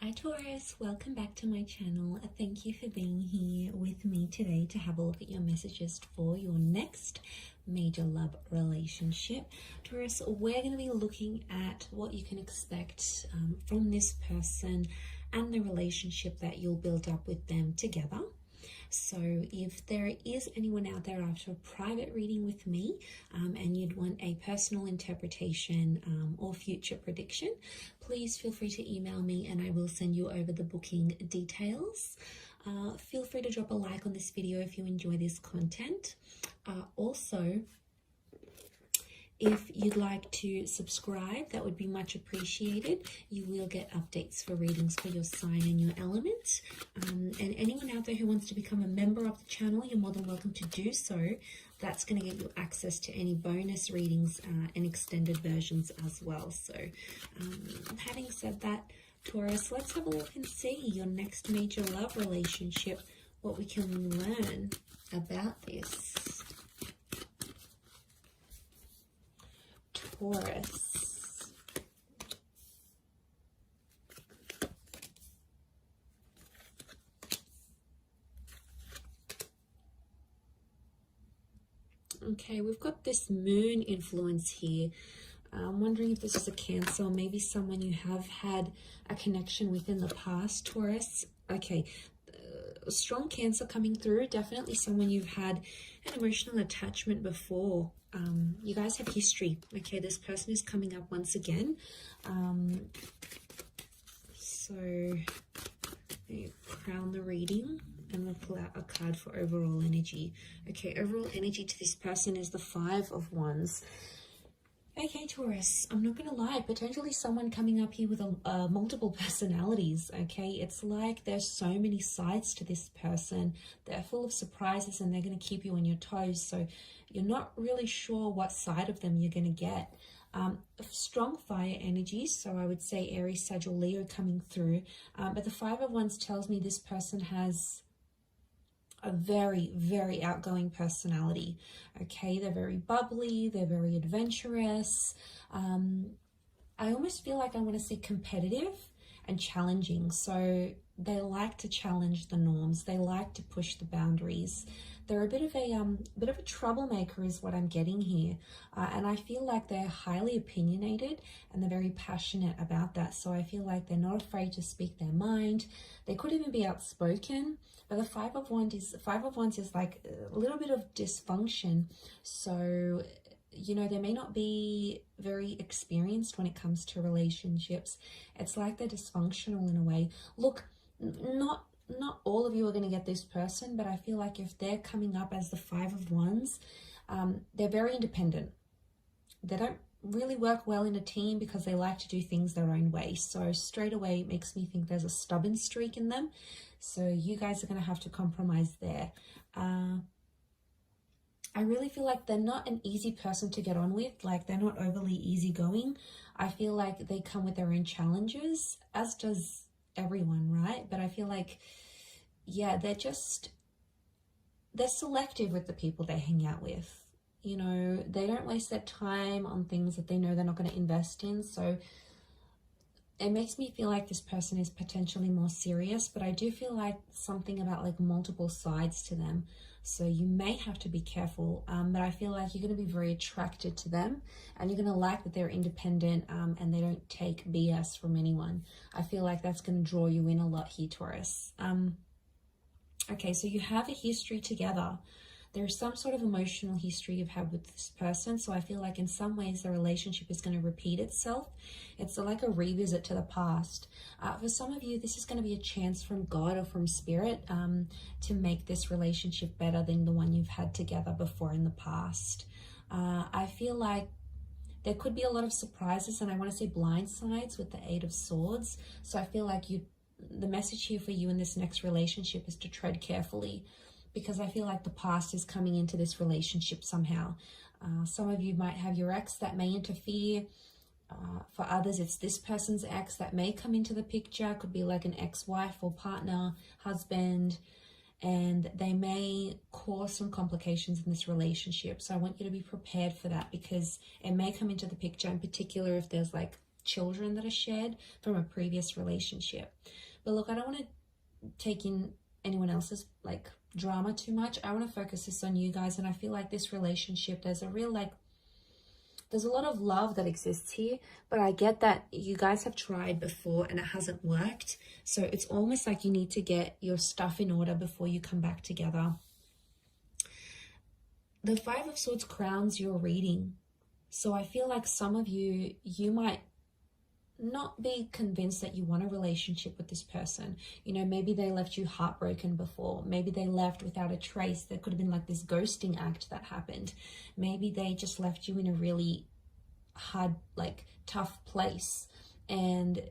Hi Taurus, welcome back to my channel. Thank you for being here with me today to have a look at your messages for your next major love relationship. Taurus, we're going to be looking at what you can expect from this person and the relationship that you'll build up with them together. So if there is anyone out there after a private reading with me and you'd want a personal interpretation or future prediction, please feel free to email me and I will send you over the booking details. Feel free to drop a like on this video if you enjoy this content. Also, if you'd like to subscribe, that would be much appreciated. You will get updates for readings for your sign and your element. And anyone out there who wants to become a member of the channel, you're more than welcome to do so. That's going to get you access to any bonus readings and extended versions as well. So having said that, Taurus, let's have a look and see your next major love relationship, what we can learn about this. Taurus. Okay, we've got this moon influence here. I'm wondering if this is a Cancer, or maybe someone you have had a connection with in the past, Taurus. Okay, strong Cancer coming through. Definitely someone you've had an emotional attachment before. You guys have history. Okay, this person is coming up once again. So you crown the reading and we'll pull out a card for overall energy. Okay, overall energy to this person is the Five of Wands. Okay, Taurus, I'm not going to lie, potentially someone coming up here with multiple personalities, okay? It's like there's so many sides to this person. They're full of surprises and they're going to keep you on your toes. So you're not really sure what side of them you're going to get. Strong fire energy, so I would say Aries, Sagittarius, Leo coming through. But the Five of Wands tells me this person has a very, very outgoing personality. Okay, they're very bubbly, they're very adventurous. I almost feel like I want to say competitive and challenging. So they like to challenge the norms. They like to push the boundaries. They're a bit of a troublemaker is what I'm getting here. And I feel like they're highly opinionated and they're very passionate about that. So I feel like they're not afraid to speak their mind. They could even be outspoken. But the Five of Wands is like a little bit of dysfunction. So, you know, they may not be very experienced when it comes to relationships. It's like they're dysfunctional in a way. Look, not all of you are going to get this person, but I feel like if they're coming up as the Five of Wands, they're very independent. They don't really work well in a team because they like to do things their own way. So straight away, it makes me think there's a stubborn streak in them. So you guys are going to have to compromise there. I really feel like they're not an easy person to get on with. Like, they're not overly easygoing. I feel like they come with their own challenges, as does everyone, right? But I feel like, yeah, they're selective with the people they hang out with. You know, they don't waste their time on things that they know they're not going to invest in. So it makes me feel like this person is potentially more serious, but I do feel like something about like multiple sides to them. So you may have to be careful, but I feel like you're going to be very attracted to them and you're going to like that they're independent and they don't take BS from anyone. I feel like that's going to draw you in a lot here, Taurus. Okay, so you have a history together. There's some sort of emotional history you've had with this person. So I feel like in some ways the relationship is going to repeat itself. It's like a revisit to the past. For some of you, this is going to be a chance from God or from Spirit to make this relationship better than the one you've had together before in the past. I feel like there could be a lot of surprises, and I want to say blind sides with the Eight of Swords. So I feel like the message here for you in this next relationship is to tread carefully, because I feel like the past is coming into this relationship somehow. Some of you might have your ex that may interfere. For others, it's this person's ex that may come into the picture. Could be like an ex-wife or partner, husband, and they may cause some complications in this relationship. So I want you to be prepared for that, because it may come into the picture, in particular if there's like children that are shared from a previous relationship. But look, I don't want to take in anyone else's like drama too much. I want to focus this on you guys, and I feel like this relationship, there's a real there's a lot of love that exists here, but I get that you guys have tried before and it hasn't worked. So it's almost like you need to get your stuff in order before you come back together. The Five of Swords crowns your reading. So I feel like some of you, you might not be convinced that you want a relationship with this person. You know, maybe they left you heartbroken before. Maybe they left without a trace. There could have been like this ghosting act that happened. Maybe they just left you in a really hard, like tough place, and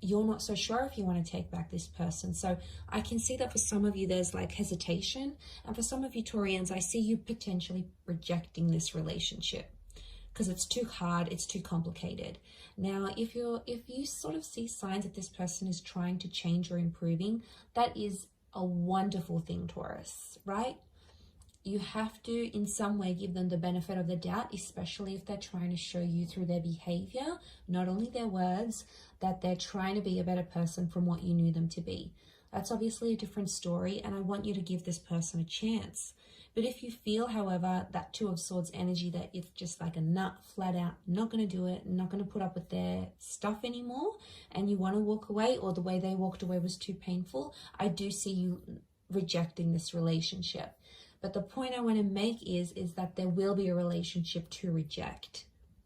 you're not so sure if you want to take back this person. So I can see that for some of you there's like hesitation, and for some of you Taurians, I see you potentially rejecting this relationship because it's too hard, it's too complicated. Now, if you sort of see signs that this person is trying to change or improving, that is a wonderful thing, Taurus, right? You have to in some way give them the benefit of the doubt, especially if they're trying to show you through their behavior, not only their words, that they're trying to be a better person from what you knew them to be. That's obviously a different story, and I want you to give this person a chance. But if you feel, however, that Two of Swords energy, that it's just like a nut, flat out, not going to do it, not going to put up with their stuff anymore, and you want to walk away, or the way they walked away was too painful, I do see you rejecting this relationship. But the point I want to make is that there will be a relationship to reject.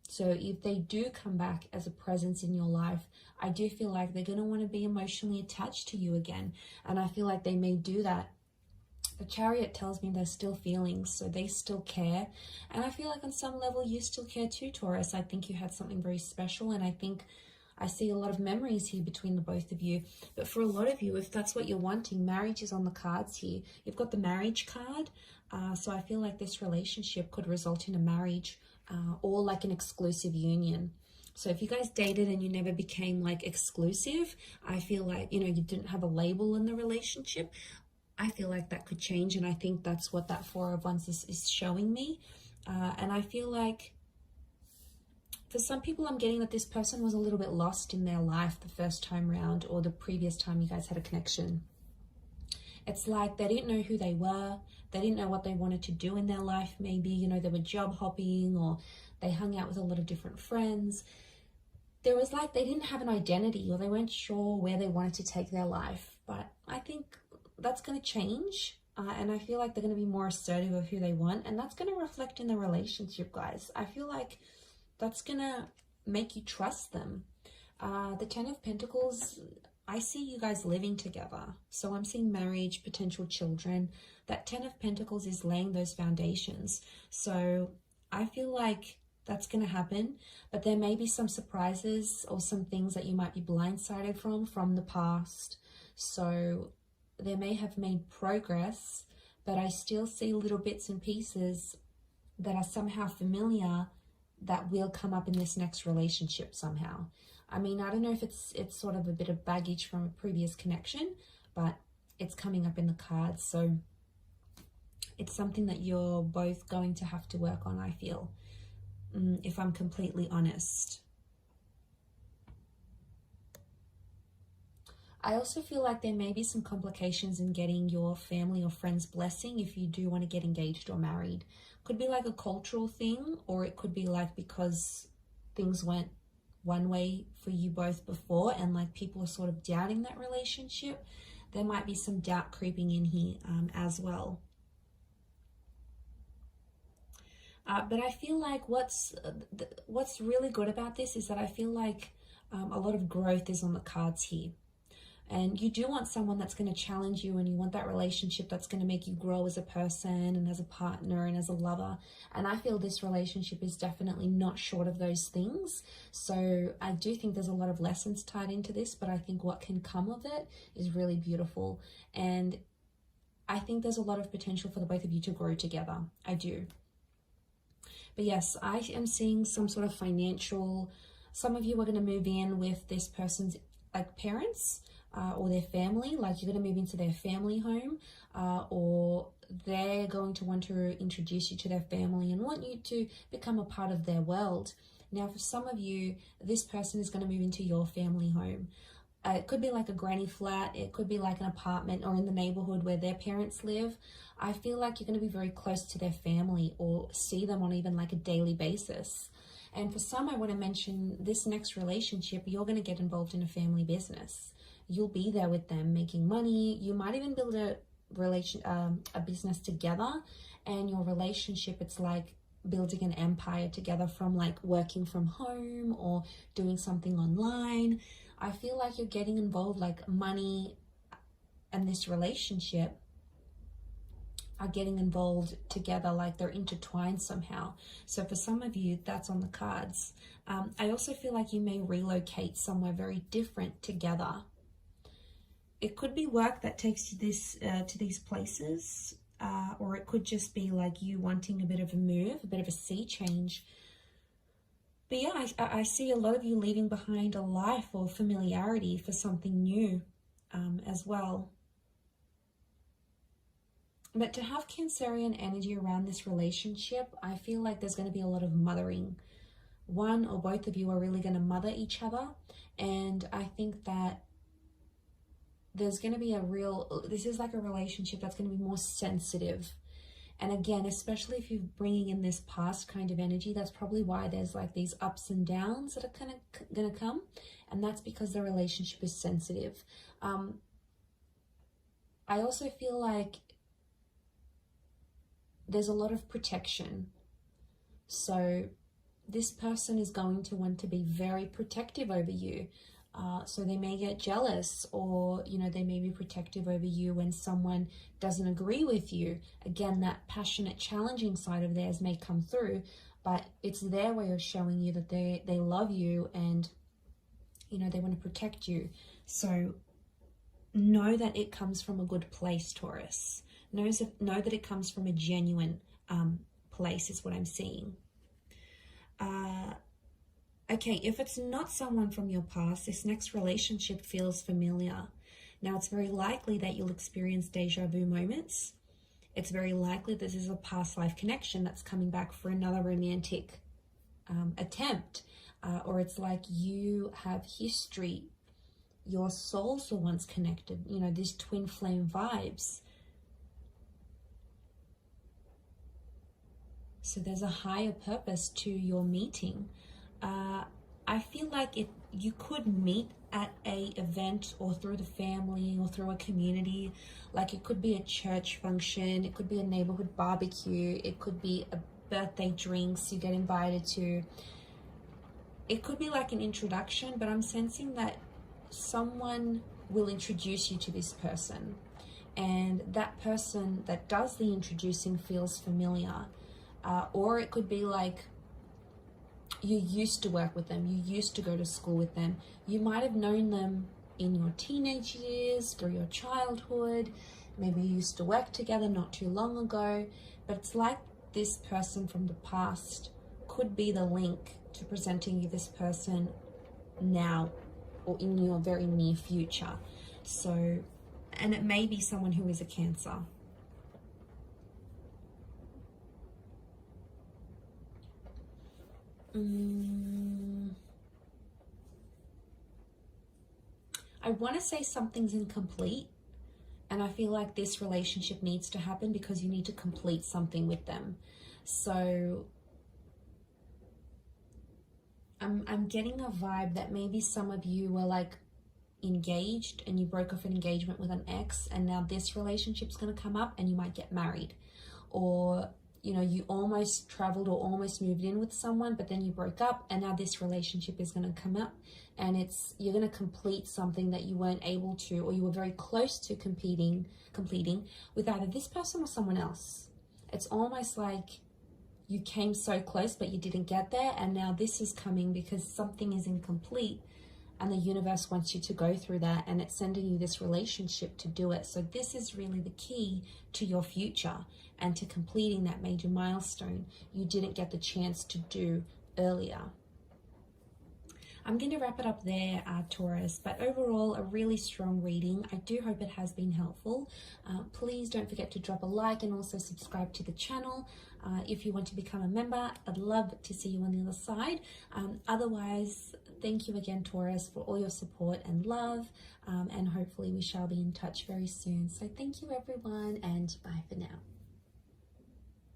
So if they do come back as a presence in your life, I do feel like they're going to want to be emotionally attached to you again. And I feel like they may do that. The Chariot tells me there's still feelings, so they still care. And I feel like on some level you still care too, Taurus. I think you had something very special, and I think I see a lot of memories here between the both of you. But for a lot of you, if that's what you're wanting, marriage is on the cards here. You've got the marriage card. So I feel like this relationship could result in a marriage or like an exclusive union. So if you guys dated and you never became like exclusive, I feel like, you know, you didn't have a label in the relationship, I feel like that could change. And I think that's what that Four of Wands is showing me. And I feel like for some people, I'm getting that this person was a little bit lost in their life the first time round, or the previous time you guys had a connection. It's like they didn't know who they were. They didn't know what they wanted to do in their life. Maybe, you know, they were job hopping, or they hung out with a lot of different friends. There was like, they didn't have an identity, or they weren't sure where they wanted to take their life. But I think that's going to change. And I feel like they're going to be more assertive of who they want. And that's going to reflect in the relationship, guys. I feel like that's going to make you trust them. The Ten of Pentacles, I see you guys living together. So I'm seeing marriage, potential children. That Ten of Pentacles is laying those foundations. So I feel like that's going to happen. But there may be some surprises or some things that you might be blindsided from the past. So they may have made progress, but I still see little bits and pieces that are somehow familiar that will come up in this next relationship somehow. I mean, I don't know if it's sort of a bit of baggage from a previous connection, but it's coming up in the cards. So it's something that you're both going to have to work on, I feel, if I'm completely honest. I also feel like there may be some complications in getting your family or friends' blessing if you do want to get engaged or married. Could be like a cultural thing, or it could be like because things went one way for you both before and like people are sort of doubting that relationship. There might be some doubt creeping in here as well. But I feel like what's really good about this is that I feel like a lot of growth is on the cards here. And you do want someone that's going to challenge you, and you want that relationship that's going to make you grow as a person and as a partner and as a lover. And I feel this relationship is definitely not short of those things. So I do think there's a lot of lessons tied into this, but I think what can come of it is really beautiful. And I think there's a lot of potential for the both of you to grow together. I do. But yes, I am seeing some sort of financial, some of you are going to move in with this person's like parents, or their family, like you're going to move into their family home, or they're going to want to introduce you to their family and want you to become a part of their world. Now, for some of you, this person is going to move into your family home. It could be like a granny flat, it could be like an apartment or in the neighborhood where their parents live. I feel like you're going to be very close to their family or see them on even like a daily basis. And for some, I want to mention this next relationship, you're going to get involved in a family business. You'll be there with them making money. You might even build a business together, and your relationship, it's like building an empire together from like working from home or doing something online. I feel like you're getting involved, like money and this relationship are getting involved together, like they're intertwined somehow. So for some of you, that's on the cards. I also feel like you may relocate somewhere very different together. It could be work that takes you to these places, or it could just be like you wanting a bit of a move, a bit of a sea change. But yeah, I see a lot of you leaving behind a life or familiarity for something new as well. But to have Cancerian energy around this relationship, I feel like there's going to be a lot of mothering. One or both of you are really going to mother each other. And I think that there's going to be this is like a relationship that's going to be more sensitive. And again, especially if you're bringing in this past kind of energy, that's probably why there's like these ups and downs that are kind of going to come. And that's because the relationship is sensitive. I also feel like there's a lot of protection. So this person is going to want to be very protective over you. So they may get jealous, or, you know, they may be protective over you when someone doesn't agree with you. Again, that passionate, challenging side of theirs may come through, but it's their way of showing you that they love you and, you know, they want to protect you. So know that it comes from a good place, Taurus. Know that it comes from a genuine place is what I'm seeing. Okay, if it's not someone from your past, this next relationship feels familiar. Now, it's very likely that you'll experience deja vu moments. It's very likely this is a past life connection that's coming back for another romantic attempt. Or it's like you have history. Your souls were once connected. You know, these twin flame vibes. So there's a higher purpose to your meeting. I feel like you could meet at a event or through the family or through a community. Like it could be a church function, it could be a neighborhood barbecue, it could be a birthday drinks you get invited to. It could be like an introduction, but I'm sensing that someone will introduce you to this person, and that person that does the introducing feels familiar. Or it could be like you used to work with them, you used to go to school with them, you might have known them in your teenage years, through your childhood, maybe you used to work together not too long ago, but it's like this person from the past could be the link to presenting you this person now or in your very near future. So, and it may be someone who is a Cancer. I want to say something's incomplete, and I feel like this relationship needs to happen because you need to complete something with them. So I'm getting a vibe that maybe some of you were like engaged and you broke off an engagement with an ex, and now this relationship's going to come up and you might get married. Or, you know, you almost traveled or almost moved in with someone, but then you broke up, and now this relationship is going to come up, and you're going to complete something that you weren't able to, or you were very close to completing with either this person or someone else. It's almost like you came so close, but you didn't get there, and now this is coming because something is incomplete, and the universe wants you to go through that, and it's sending you this relationship to do it. So this is really the key to your future and to completing that major milestone you didn't get the chance to do earlier. I'm going to wrap it up there, Taurus, but overall a really strong reading. I do hope it has been helpful. Please don't forget to drop a like and also subscribe to the channel. If you want to become a member, I'd love to see you on the other side. Otherwise, thank you again, Taurus, for all your support and love, and hopefully we shall be in touch very soon. So thank you everyone, and bye for now.